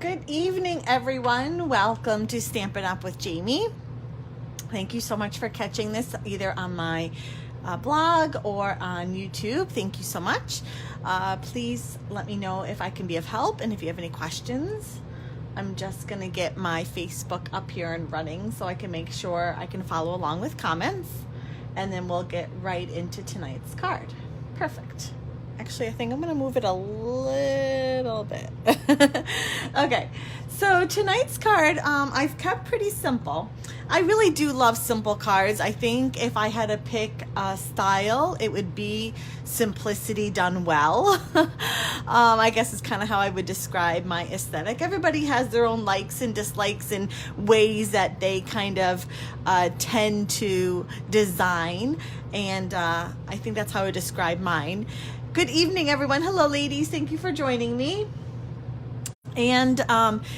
Good evening, everyone. Welcome to Stampin' Up with Jamie. Thank you so much for catching this either on my blog or on YouTube. Thank you so much. Please let me know if I can be of help and if you have any questions. I'm just going to get my Facebook up here and running so I can make sure I can follow along with comments, and then we'll get right into tonight's card. Perfect. Actually, I think I'm going to move it a little bit. Okay, so tonight's card I've kept pretty simple. I really do love simple cards. I think if I had to pick a style, it would be simplicity done well. I guess it's kind of how I would describe my aesthetic. Everybody has their own likes and dislikes and ways that they kind of tend to design, and I think that's how I would describe mine. Good evening, everyone. Hello, ladies. Thank you for joining me. And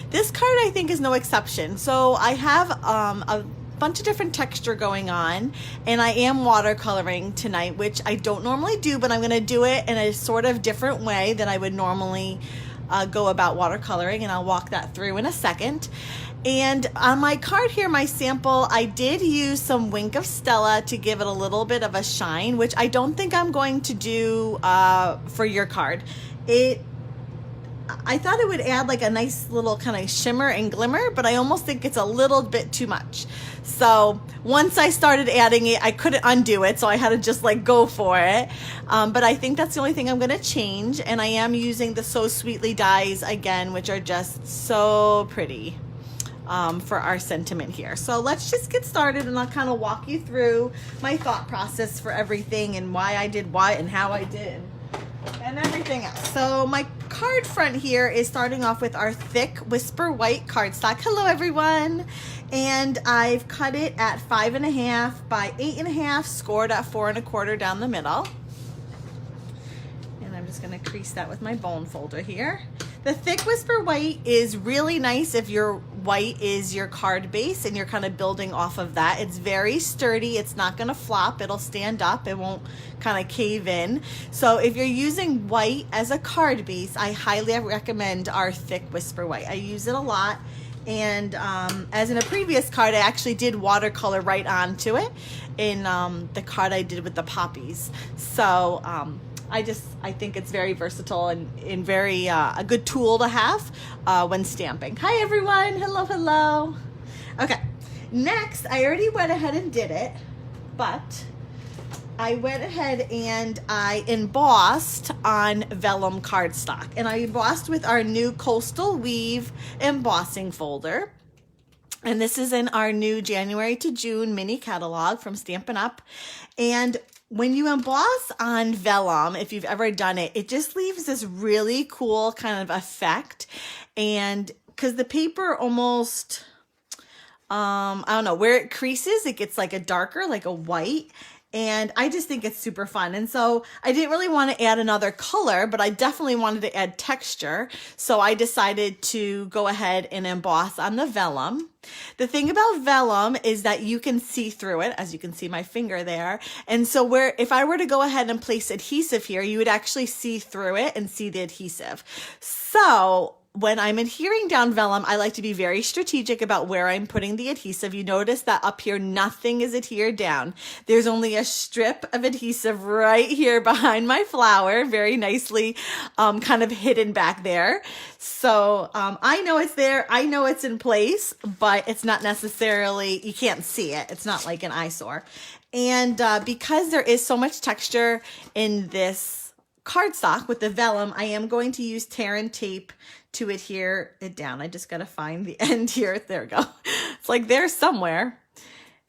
this card, I think, is no exception. So I have a bunch of different texture going on, and I am watercoloring tonight, which I don't normally do, but I'm going to do it in a sort of different way than I would normally go about watercoloring, and I'll walk that through in a second. And on my card here, my sample, I did use some Wink of Stella to give it a little bit of a shine, which I don't think I'm going to do for your card. I thought it would add like a nice little kind of shimmer and glimmer, but I almost think it's a little bit too much. So once I started adding it, I couldn't undo it, so I had to just like go for it. But I think that's the only thing I'm going to change, and I am using the So Sweetly dies again, which are just so pretty. For our sentiment here. So let's just get started, and I'll kind of walk you through my thought process for everything and why I did what and how I did and everything else. So my card front here is starting off with our thick Whisper White cardstock. Hello, everyone. And I've cut it at 5.5 by 8.5, scored at 4 1/4 down the middle. And I'm just going to crease that with my bone folder here. The thick Whisper White is really nice if your white is your card base and you're kind of building off of that. It's very sturdy. It's not going to flop. It'll stand up. It won't kind of cave in. So if you're using white as a card base, I highly recommend our thick Whisper White. I use it a lot. And as in a previous card, I actually did watercolor right onto it in the card I did with the poppies. So I think it's very versatile and very a good tool to have when stamping. Hi, everyone. Hello, hello. Okay, next, I already went ahead and did it, but I went ahead and I embossed on vellum cardstock. And I embossed with our new Coastal Weave embossing folder. And this is in our new January to June mini catalog from Stampin' Up. And when you emboss on vellum, if you've ever done it, it just leaves this really cool kind of effect. And because the paper almost, I don't know, where it creases, it gets like a darker, like a white. And I just think it's super fun. And so I didn't really want to add another color, but I definitely wanted to add texture. So I decided to go ahead and emboss on the vellum. The thing about vellum is that you can see through it, as you can see my finger there. And so if I were to go ahead and place adhesive here, you would actually see through it and see the adhesive. So when I'm adhering down vellum, I like to be very strategic about where I'm putting the adhesive. You notice that up here, nothing is adhered down. There's only a strip of adhesive right here behind my flower, very nicely kind of hidden back there. So I know it's there. I know it's in place, but it's not necessarily, you can't see it. It's not like an eyesore. And because there is so much texture in this cardstock with the vellum, I am going to use tear and tape to adhere it down. I just got to find the end here. There we go. It's like there somewhere.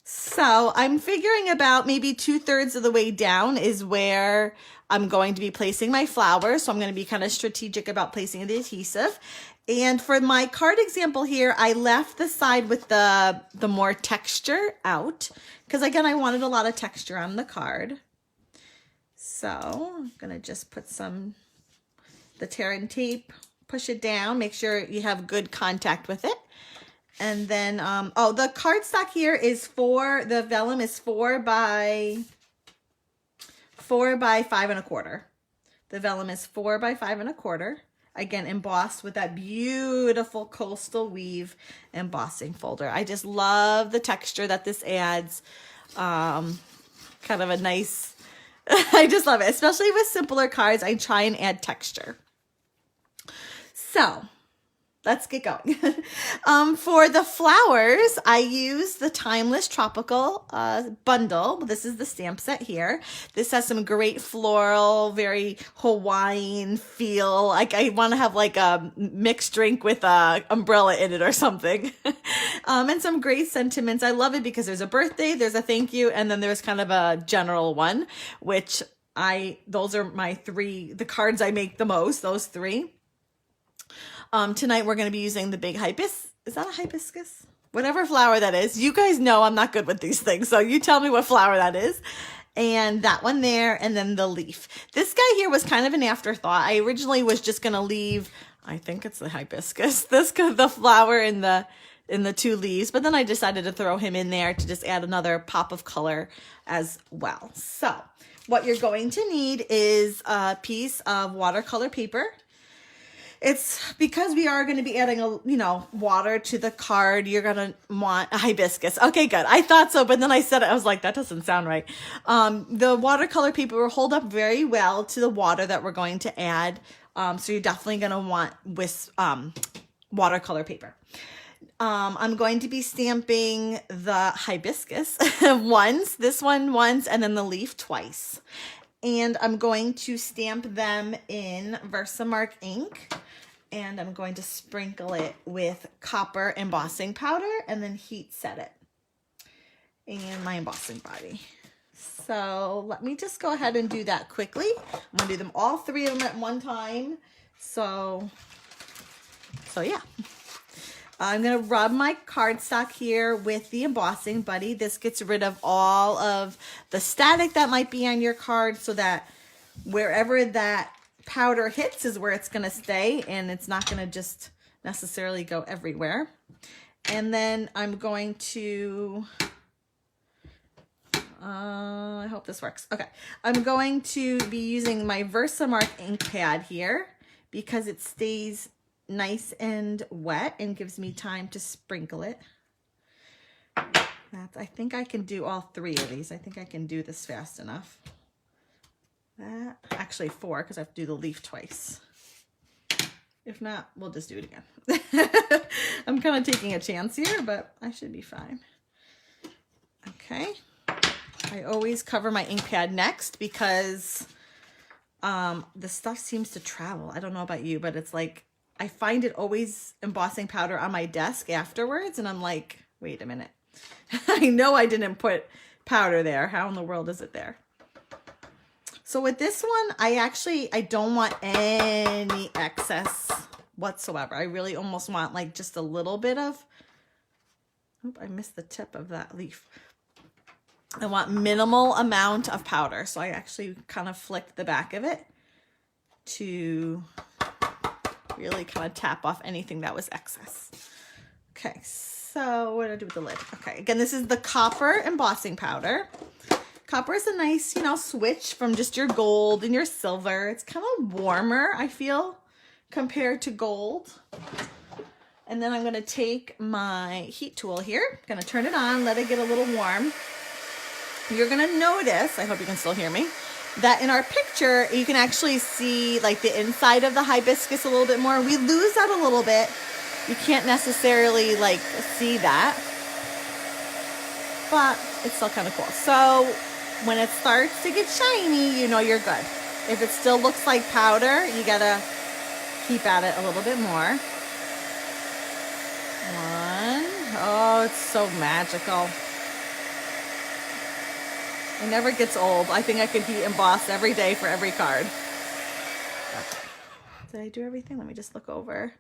So I'm figuring about maybe 2/3 of the way down is where I'm going to be placing my flower. So I'm going to be kind of strategic about placing the adhesive. And for my card example here, I left the side with the more texture out because, again, I wanted a lot of texture on the card. So I'm going to just put the tear and tape, push it down, make sure you have good contact with it. And then, the cardstock here is the vellum is 4 by 5 1/4. The vellum is 4 by 5 1/4. again, embossed with that beautiful coastal weave embossing folder. I just love the texture that this adds. Kind of a nice, I just love it, especially with simpler cards. I try and add texture. So let's get going. For the flowers, I use the Timeless Tropical bundle. This is the stamp set here. This has some great floral, very Hawaiian feel. Like I want to have like a mixed drink with a umbrella in it or something. And some great sentiments. I love it because there's a birthday, there's a thank you, and then there's kind of a general one, which those are my three, the cards I make the most, those three. Tonight we're going to be using the big hibiscus. Is that a hibiscus? Whatever flower that is. You guys know I'm not good with these things, so you tell me what flower that is. And that one there, and then the leaf. This guy here was kind of an afterthought. I originally was just going to leave, I think it's the hibiscus, the flower in the two leaves, but then I decided to throw him in there to just add another pop of color as well. So what you're going to need is a piece of watercolor paper. It's because we are going to be adding water to the card. You're going to want a hibiscus. Okay, good. I thought so, but then I said it. I was like, that doesn't sound right. The watercolor paper will hold up very well to the water that we're going to add. So you're definitely going to want watercolor paper. I'm going to be stamping the hibiscus once, this one once, and then the leaf twice. And I'm going to stamp them in Versamark ink. And I'm going to sprinkle it with copper embossing powder and then heat set it in my embossing body. So let me just go ahead and do that quickly. I'm going to do them all three of them at one time. So yeah. I'm going to rub my cardstock here with the embossing buddy. This gets rid of all of the static that might be on your card so that wherever that powder hits is where it's going to stay and it's not going to just necessarily go everywhere. And then I'm going to, I hope this works. Okay. I'm going to be using my Versamark ink pad here because it stays nice and wet and gives me time to sprinkle it. I think I can do all three of these. I think I can do this fast enough. Actually 4 because I have to do the leaf twice. If not, we'll just do it again. I'm kind of taking a chance here, but I should be fine. Okay. I always cover my ink pad next because the stuff seems to travel. I don't know about you, but it's like I find it always embossing powder on my desk afterwards, and I'm like, wait a minute. I know I didn't put powder there. How in the world is it there? So with this one, I don't want any excess whatsoever. I really almost want like just a little bit of, I missed the tip of that leaf. I want minimal amount of powder. So I actually kind of flicked the back of it to really kind of tap off anything that was excess. Okay, so what do I do with the lid? Okay, again, this is the copper embossing powder. Copper is a nice, switch from just your gold and your silver. It's kind of warmer, I feel, compared to gold. And then I'm going to take my heat tool here. Going to turn it on, let it get a little warm. You're going to notice, I hope you can still hear me, that in our picture, you can actually see like the inside of the hibiscus a little bit more. We lose that a little bit. You can't necessarily like see that, but it's still kind of cool. So when it starts to get shiny, you're good. If it still looks like powder, you gotta keep at it a little bit more. 1. Oh, it's so magical. It never gets old. I think I could heat emboss every day for every card. Okay. Did I do everything? Let me just look over.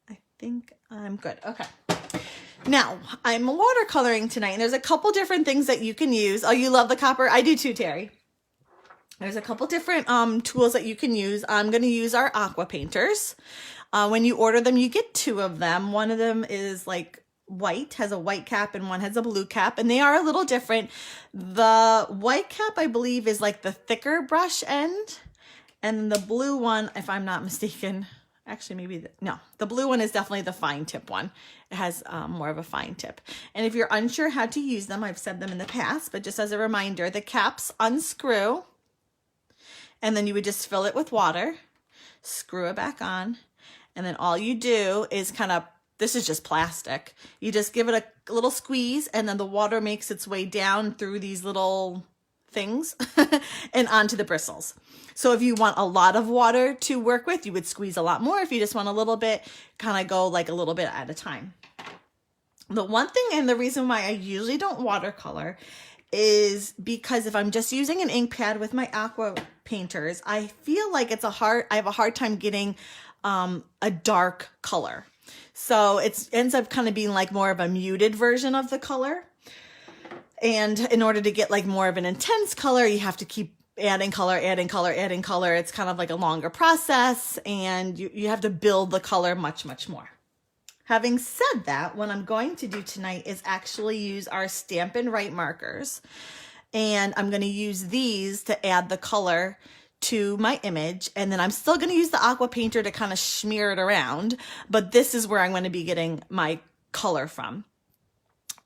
I think I'm good. Okay. Now, I'm watercoloring tonight, and there's a couple different things that you can use. Oh, you love the copper? I do too, Terry. There's a couple different tools that you can use. I'm going to use our aqua painters. When you order them, you get 2 of them. One of them is like white, has a white cap, and one has a blue cap, and they are a little different. The white cap, I believe, is like the thicker brush end, and the blue one, if I'm not mistaken, Actually, maybe, no, the blue one is definitely the fine tip one. It has more of a fine tip. And if you're unsure how to use them, I've said them in the past, but just as a reminder, the caps unscrew, and then you would just fill it with water, screw it back on, and then all you do is kind of, this is just plastic. You just give it a little squeeze, and then the water makes its way down through these little things and onto the bristles. So if you want a lot of water to work with, you would squeeze a lot more. If you just want a little bit, kind of go like a little bit at a time. The one thing, and the reason why I usually don't watercolor, is because if I'm just using an ink pad with my aqua painters, I feel like I have a hard time getting a dark color. So it ends up kind of being like more of a muted version of the color. And in order to get like more of an intense color, you have to keep adding color, adding color, adding color. It's kind of like a longer process, and you have to build the color much, much more. Having said that, what I'm going to do tonight is actually use our Stampin' Right markers. And I'm going to use these to add the color to my image. And then I'm still going to use the aqua painter to kind of smear it around. But this is where I'm going to be getting my color from.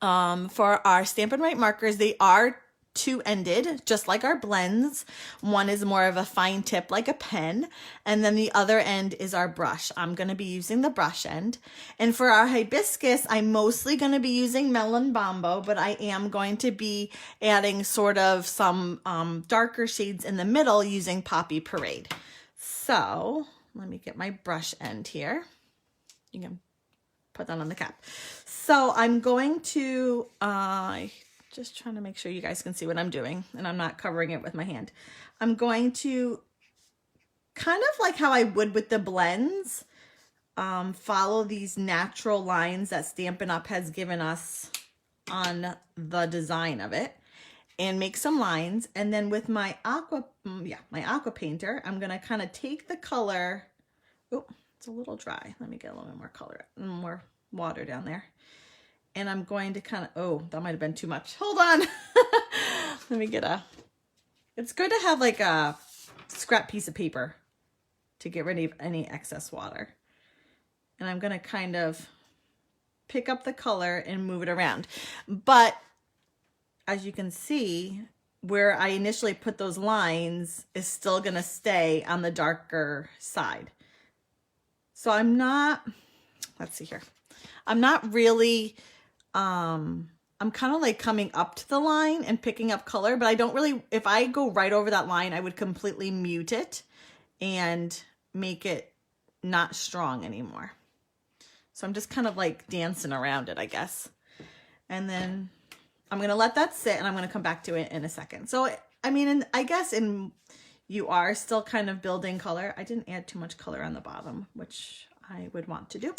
For our Stampin' Right markers, they are two-ended, just like our blends. One is more of a fine tip like a pen, and then the other end is our brush. I'm going to be using the brush end. And for our hibiscus, I'm mostly going to be using Melon Bombo, but I am going to be adding sort of some darker shades in the middle using Poppy Parade. So let me get my brush end here. You can put that on the cap. So I'm going to, just trying to make sure you guys can see what I'm doing and I'm not covering it with my hand. I'm going to, kind of like how I would with the blends, follow these natural lines that Stampin' Up! Has given us on the design of it and make some lines. And then with my aqua painter, I'm going to kind of take the color. Oh, it's a little dry. Let me get a little bit more color, a little more water down there. And I'm going to kind of, oh, that might have been too much. Hold on. Let me get it's good to have like a scrap piece of paper to get rid of any excess water. And I'm going to kind of pick up the color and move it around. But as you can see, where I initially put those lines is still going to stay on the darker side. So I'm not, let's see here. I'm not really, I'm kind of like coming up to the line and picking up color, but I don't really, if I go right over that line, I would completely mute it and make it not strong anymore. So I'm just kind of like dancing around it, I guess. And then I'm going to let that sit and I'm going to come back to it in a second. So, I mean, I guess you are still kind of building color. I didn't add too much color on the bottom, which I would want to do.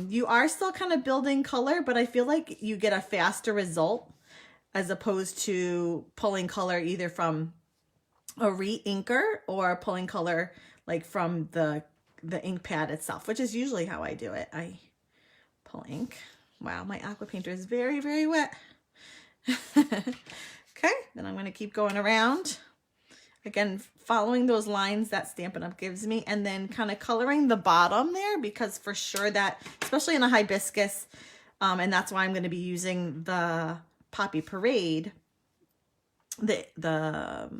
You are still kind of building color, but I feel like you get a faster result as opposed to pulling color either from a re-inker or pulling color like from the ink pad itself, which is usually how I do it. I pull ink. Wow, my aqua painter is very, very wet. Okay, then I'm going to keep going around. Again, following those lines that Stampin' Up! Gives me, and then kind of coloring the bottom there, because for sure that, especially in a hibiscus, and that's why I'm going to be using the Poppy Parade, the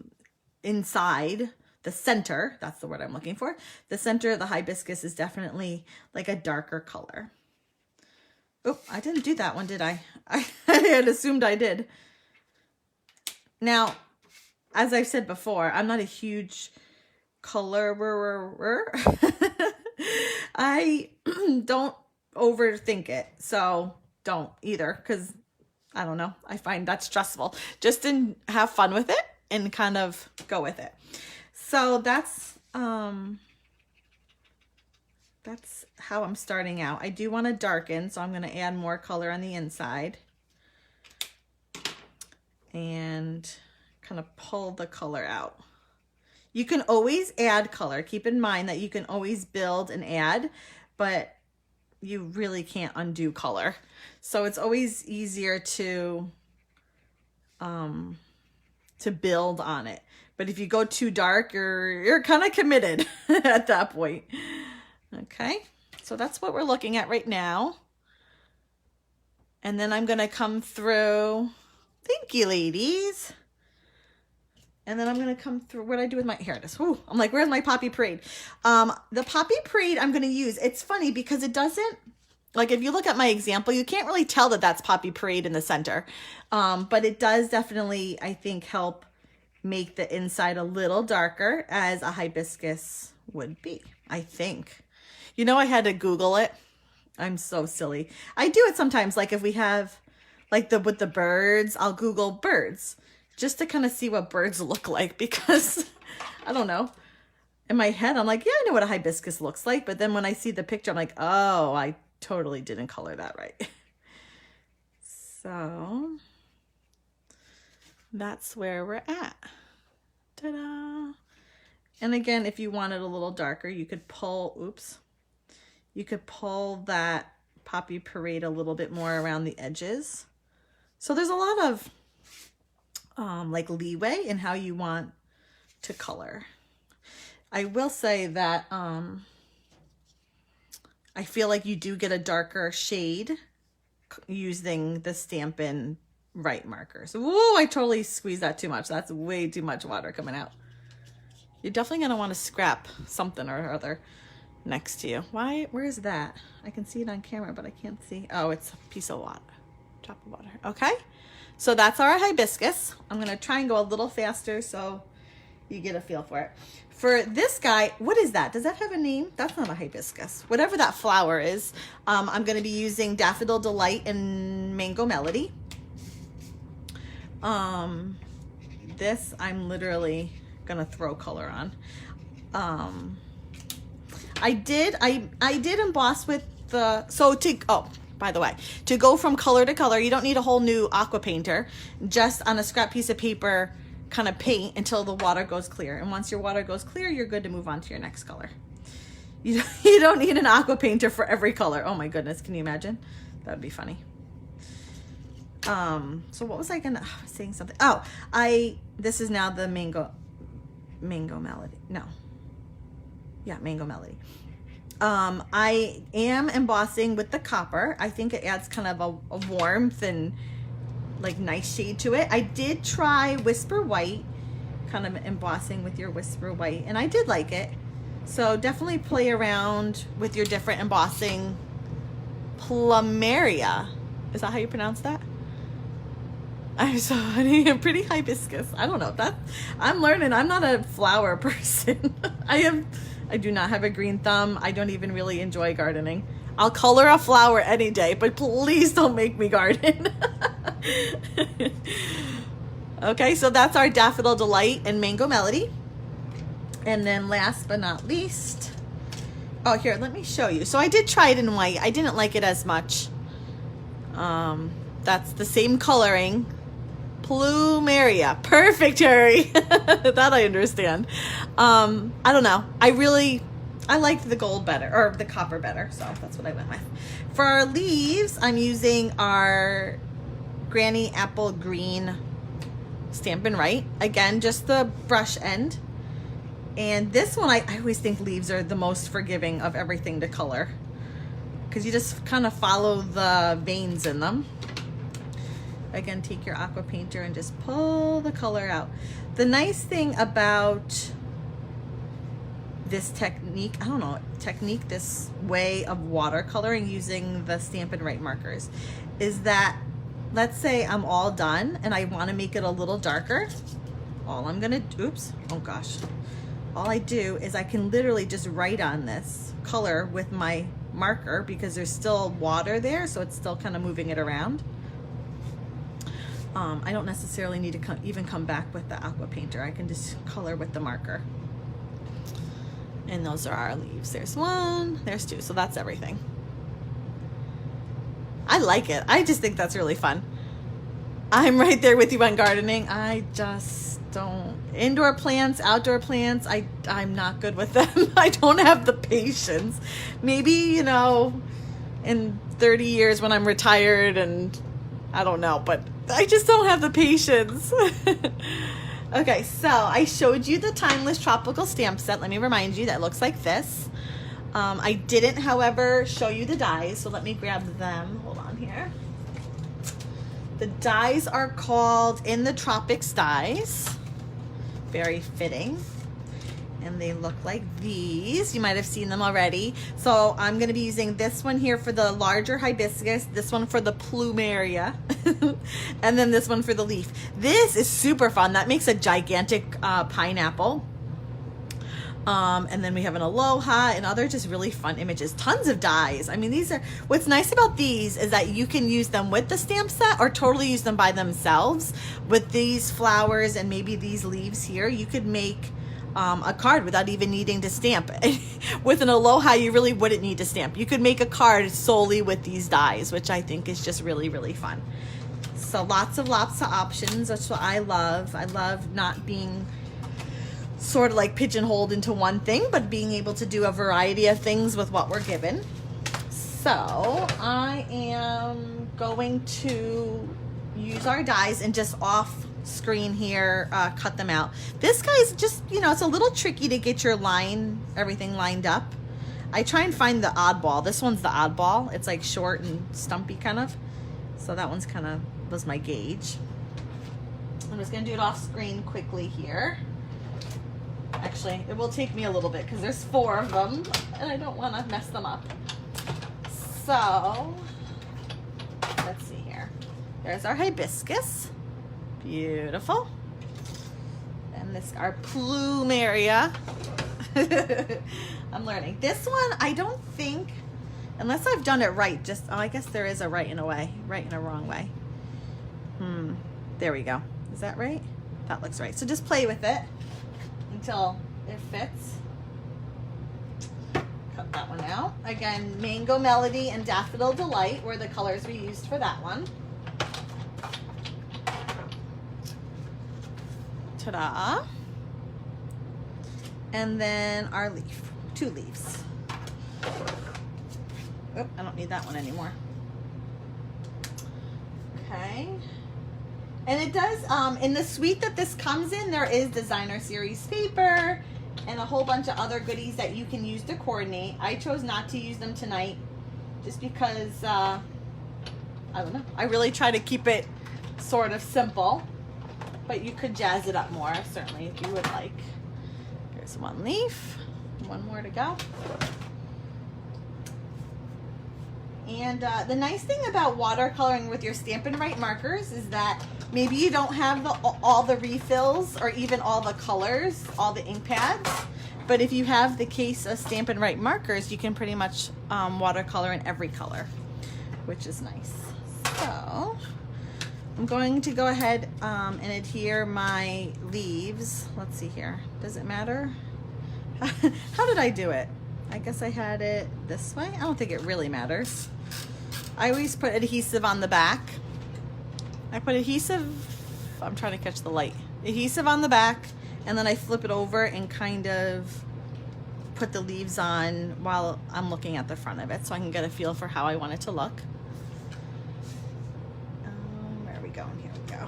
inside, the center, that's the word I'm looking for. The center of the hibiscus is definitely like a darker color. Oh, I didn't do that one, did I? I had assumed I did. Now, as I've said before, I'm not a huge colorer. I don't overthink it. So don't either, because I don't know. I find that stressful. Just to have fun with it and kind of go with it. So that's how I'm starting out. I do want to darken, so I'm going to add more color on the inside. And kind of pull the color out. You can always add color. Keep in mind that you can always build and add, but you really can't undo color. So it's always easier to build on it. But if you go too dark, you're kind of committed at that point. Okay, so that's what we're looking at right now. And then I'm gonna come through, thank you ladies. And then I'm gonna come through, what did I do with my, here it is. Ooh, I'm like, where's my Poppy Parade? The Poppy Parade I'm gonna use, it's funny because it doesn't, like if you look at my example, you can't really tell that that's Poppy Parade in the center. But it does definitely, I think, help make the inside a little darker as a hibiscus would be, I think. You know, I had to Google it. I'm so silly. I do it sometimes, like if we have, like with the birds, I'll Google birds just to kind of see what birds look like because, I don't know. In my head, I'm like, yeah, I know what a hibiscus looks like. But then when I see the picture, I'm like, oh, I totally didn't color that right. So that's where we're at. Ta-da. And again, if you wanted a little darker, you could pull, oops, you could pull that Poppy Parade a little bit more around the edges. So there's a lot of like leeway in how you want to color. I will say that I feel like you do get a darker shade using the Stampin' Right markers. Whoa, I totally squeezed that too much. That's way too much water coming out. You're definitely going to want to scrap something or other next to you. Why? Where is that? I can see it on camera, but I can't see. Oh, it's a piece of water. Drop of water. Okay. So that's our hibiscus. I'm going to try and go a little faster so you get a feel for it. For this guy, what is that? Does that have a name? That's not a hibiscus. Whatever that flower is, I'm going to be using Daffodil Delight and Mango Melody. This I'm literally going to throw color on. I did emboss with the, by the way, to go from color to color, you don't need a whole new aqua painter. Just on a scrap piece of paper, kind of paint until the water goes clear. And once your water goes clear, you're good to move on to your next color. You don't need an aqua painter for every color. Oh my goodness, can you imagine? That'd be funny. So what was I gonna, I was saying something. Oh, this is now the Mango Melody. No. Yeah, Mango Melody. I am embossing with the copper. I think it adds kind of a warmth and like nice shade to it. I did try Whisper White, kind of embossing with your Whisper White, and I did like it. So definitely play around with your different embossing. Plumeria, is that how you pronounce that? I'm sorry, a pretty hibiscus. I don't know that. I'm learning. I'm not a flower person. I do not have a green thumb. I don't even really enjoy gardening. I'll color a flower any day, but please don't make me garden. Okay, so that's our Daffodil Delight and Mango Melody. And then last but not least, oh, here, let me show you. So I did try it in white. I didn't like it as much. That's the same coloring. Plumeria. Perfect, Harry. That I understand. I don't know. I liked the gold better, or the copper better, so that's what I went with. For our leaves, I'm using our Granny Apple Green Stampin' Right. Again, just the brush end. And this one, I always think leaves are the most forgiving of everything to color, because you just kind of follow the veins in them. Again, take your aqua painter and just pull the color out. The nice thing about this technique, this way of watercoloring using the Stampin' Right markers, is that, let's say I'm all done and I want to make it a little darker. All I'm gonna, oops, oh gosh. All I do is I can literally just write on this color with my marker, because there's still water there, so it's still kind of moving it around. I don't necessarily need to even come back with the aqua painter. I can just color with the marker. And those are our leaves. There's one, there's two, so that's everything. I like it. I just think that's really fun. I'm right there with you on gardening. I just don't. Indoor plants, outdoor plants, I'm not good with them. I don't have the patience. Maybe, you know, in 30 years when I'm retired, and I don't know, but I just don't have the patience. Okay, so I showed you the Timeless Tropical Stamp Set. Let me remind you, that looks like this. I didn't, however, show you the dies, so let me grab them. Hold on here. The dies are called In the Tropics dies. Very fitting. And they look like these. You might have seen them already. So I'm going to be using this one here for the larger hibiscus, this one for the plumeria, and then this one for the leaf. This is super fun. That makes a gigantic pineapple. And then we have an aloha and other just really fun images. Tons of dies. I mean, these are, what's nice about these is that you can use them with the stamp set or totally use them by themselves. With these flowers and maybe these leaves here, you could make a card without even needing to stamp. With an aloha, you really wouldn't need to stamp. You could make a card solely with these dies, which I think is just really, really fun. So lots of options. That's what I love. I love not being sort of like pigeonholed into one thing, but being able to do a variety of things with what we're given. So I am going to use our dies and just off screen here, cut them out. This guy's just, you know, it's a little tricky to get your everything lined up. I try and find the oddball. This one's the oddball. It's like short and stumpy kind of. So that one's kind of was my gauge. I'm just gonna do it off screen quickly here. Actually, it will take me a little bit because there's 4 of them and I don't want to mess them up. So, let's see here. There's our hibiscus. Beautiful. And this, our plumeria. I'm learning. This one, I don't think, unless I've done it right, oh, I guess there is a right and a way, right and a wrong way. There we go. Is that right? That looks right. So just play with it until it fits. Cut that one out. Again, Mango Melody and Daffodil Delight were the colors we used for that one. Ta-da. And then our leaf, 2 leaves. Oh, I don't need that one anymore. Okay. And it does, in the suite that this comes in, there is designer series paper and a whole bunch of other goodies that you can use to coordinate. I chose not to use them tonight just because, I don't know. I really try to keep it sort of simple, but you could jazz it up more, certainly, if you would like. Here's 1 leaf, 1 more to go. And the nice thing about watercoloring with your Stampin' Write markers is that maybe you don't have all the refills or even all the colors, all the ink pads, but if you have the case of Stampin' Write markers, you can pretty much watercolor in every color, which is nice. So I'm going to go ahead and adhere my leaves. Let's see here. Does it matter? How did I do it? I guess I had it this way. I don't think it really matters. I always put adhesive on the back. I put adhesive, I'm trying to catch the light. Adhesive on the back, and then I flip it over and kind of put the leaves on while I'm looking at the front of it so I can get a feel for how I want it to look. Where are we going? Here we go.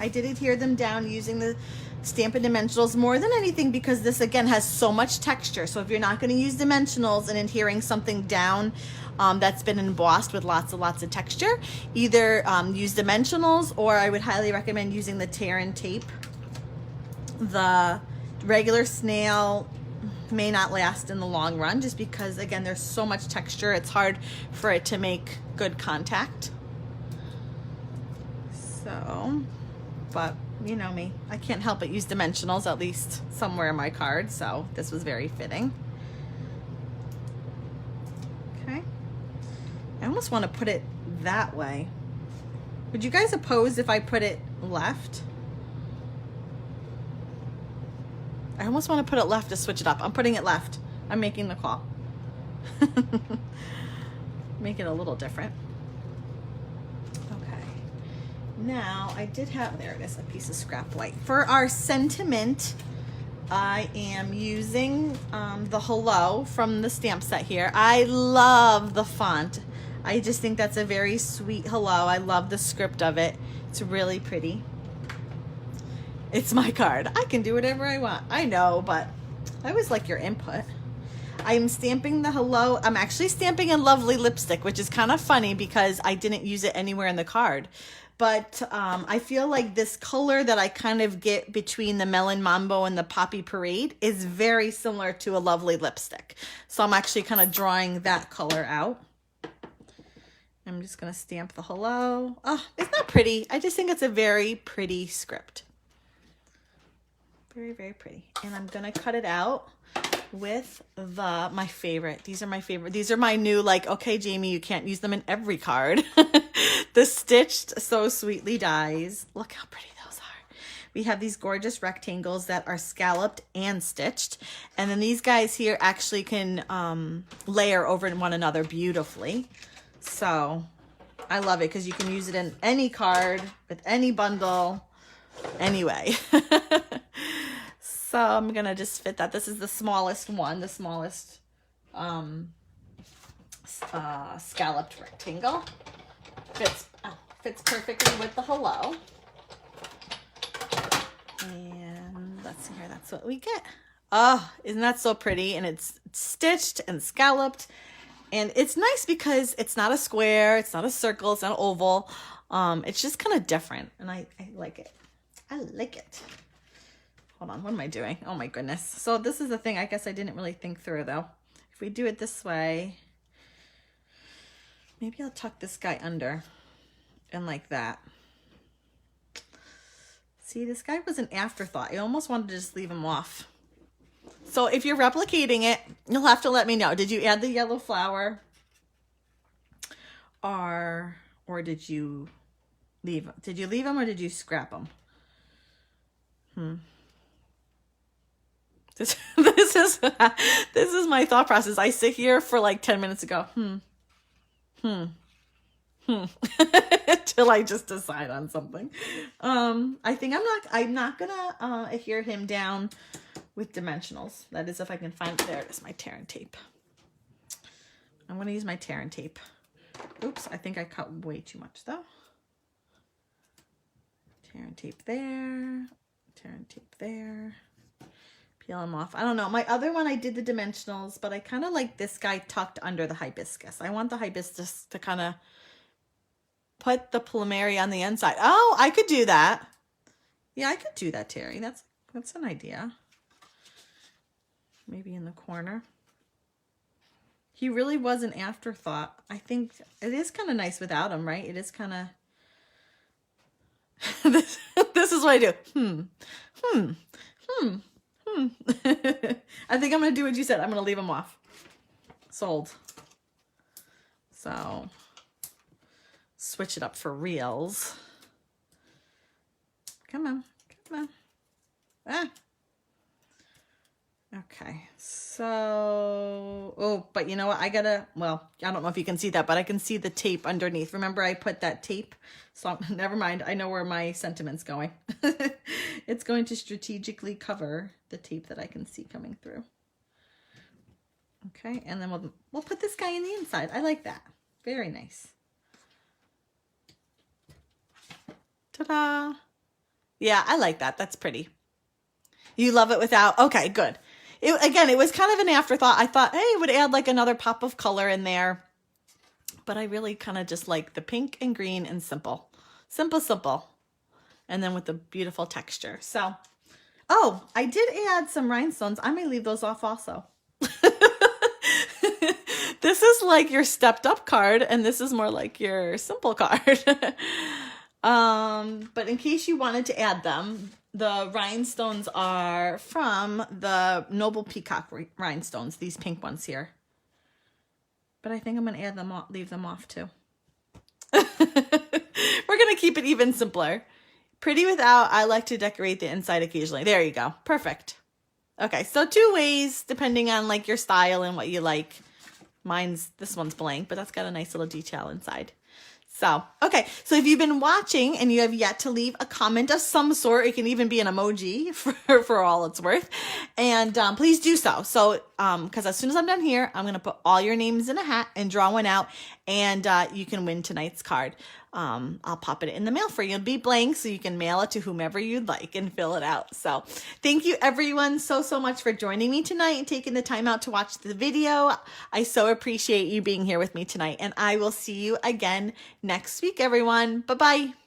I did adhere them down using the Stampin' Dimensionals more than anything because this again has so much texture. So if you're not going to use dimensionals and adhering something down that's been embossed with lots of texture, either use dimensionals, or I would highly recommend using the tear and tape. The regular snail may not last in the long run just because again there's so much texture, it's hard for it to make good contact. So, but you know me, I can't help but use dimensionals at least somewhere in my card, so this was very fitting. Okay, I almost want to put it that way. Would you guys oppose if I put it left? I almost want to put it left to switch it up. I'm putting it left. I'm making the call. Make it a little different. Now, I did have, there it is, a piece of scrap white. For our sentiment, I am using the Hello from the stamp set here. I love the font. I just think that's a very sweet hello. I love the script of it. It's really pretty. It's my card. I can do whatever I want. I know, but I always like your input. I'm stamping the hello. I'm actually stamping a lovely lipstick, which is kind of funny because I didn't use it anywhere in the card. But I feel like this color that I kind of get between the Melon Mambo and the Poppy Parade is very similar to a lovely lipstick. So I'm actually kind of drawing that color out. I'm just going to stamp the hello. Oh, it's not pretty. I just think it's a very pretty script. Very, very pretty. And I'm going to cut it out with my favorite. These are my favorite. These are my new, like, okay, Jamie, you can't use them in every card. The Stitched So Sweetly dies. Look how pretty those are. We have these gorgeous rectangles that are scalloped and stitched. And then these guys here actually can layer over one another beautifully. So I love it because you can use it in any card with any bundle. Anyway. So I'm going to just fit that. This is the smallest one, the smallest scalloped rectangle. Fits perfectly with the hello. And let's see here. That's what we get. Oh, isn't that so pretty? And it's stitched and scalloped. And it's nice because it's not a square. It's not a circle. It's not an oval. It's just kind of different. And I like it. I like it. Hold on, what am I doing? Oh my goodness. So this is the thing I guess I didn't really think through though. If we do it this way, maybe I'll tuck this guy under and like that. See, this guy was an afterthought. I almost wanted to just leave him off. So if you're replicating it, you'll have to let me know. Did you add the yellow flower? Or did you leave him? Did you leave him or did you scrap him? This is my thought process. I sit here for like 10 minutes to go, till I just decide on something. I think I'm not gonna adhere him down with dimensionals. That is if I can find it. There it is, my tear and tape. I'm gonna use my tear and tape. Oops, I think I cut way too much though. Tear and tape there, tear and tape there. Peel them off. I don't know. My other one, I did the dimensionals, but I kind of like this guy tucked under the hibiscus. I want the hibiscus to kind of put the plumeria on the inside. Oh, I could do that. Yeah, I could do that, Terry. That's an idea. Maybe in the corner. He really was an afterthought. I think it is kind of nice without him, right? It is kind of... this is what I do. I think I'm going to do what you said. I'm going to leave them off. Sold. So, switch it up for reals. Come on. Come on. Ah. Okay. So, oh, but you know what? Well, I don't know if you can see that, but I can see the tape underneath. Remember I put that tape? So never mind. I know where my sentiment's going. It's going to strategically cover the tape that I can see coming through. Okay. And then we'll put this guy in the inside. I like that. Very nice. Ta-da. Yeah, I like that. That's pretty. You love it without, okay, good. Again, it was kind of an afterthought. I thought, hey, it would add like another pop of color in there. But I really kind of just like the pink and green and simple. Simple, simple. And then with the beautiful texture. So, oh, I did add some rhinestones. I may leave those off also. This is like your stepped up card, and this is more like your simple card. But in case you wanted to add them, the rhinestones are from the Noble Peacock rhinestones, these pink ones here. But I think I'm going to add them off, leave them off too. We're going to keep it even simpler. Pretty without, I like to decorate the inside occasionally. There you go. Perfect. Okay, so 2 ways, depending on like your style and what you like. This one's blank, but that's got a nice little detail inside. So, okay, so if you've been watching and you have yet to leave a comment of some sort, it can even be an emoji for all it's worth, and please do so. So because as soon as I'm done here, I'm going to put all your names in a hat and draw one out, and you can win tonight's card. I'll pop it in the mail for you. It'll be blank, so you can mail it to whomever you'd like and fill it out. So thank you everyone so much for joining me tonight and taking the time out to watch the video. I so appreciate you being here with me tonight, and I will see you again next week, everyone. Bye-bye.